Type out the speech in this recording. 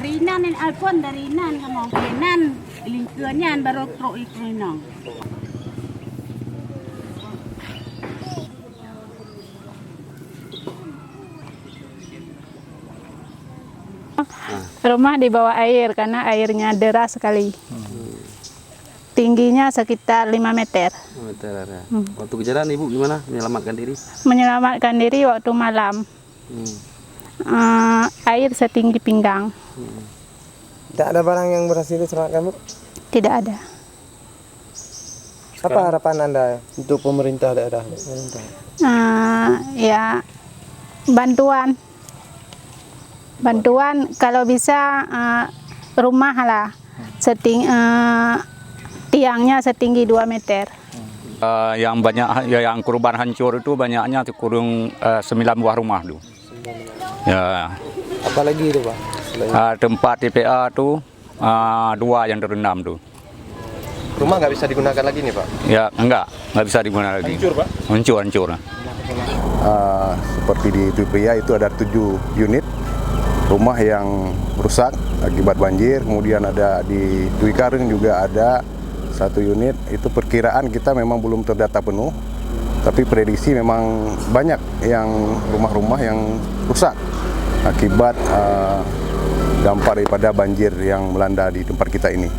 dari nan ini Alfon dari nan kamu nan lingkungan baru truk itu nong. Rumah di bawah air karena airnya deras sekali. Tingginya sekitar 5 meter. Waktu kejadian ibu gimana menyelamatkan diri? Menyelamatkan diri waktu malam. Air setinggi pinggang. Tidak ada barang yang berhasil diselamatkan, Bu? Tidak ada. Apa harapan Anda untuk pemerintah daerah? Ya bantuan kalau bisa rumah lah tiangnya setinggi 2 meter. Yang banyak yang korban hancur itu banyaknya kurang 9 buah rumah tuh. Ya. Apalagi itu, Pak? Tempat TPA tuh 2 yang terendam tuh. Rumah nggak bisa digunakan lagi nih, Pak? Ya nggak bisa digunakan lagi. Hancur, Pak? Hancur. Seperti di Tupia itu ada 7 unit rumah yang rusak akibat banjir. Kemudian ada di Dwi Kareng juga ada 1 unit. Itu perkiraan kita memang belum terdata penuh, tapi prediksi memang banyak yang rumah-rumah yang rusak akibat dampak daripada banjir yang melanda di tempat kita ini.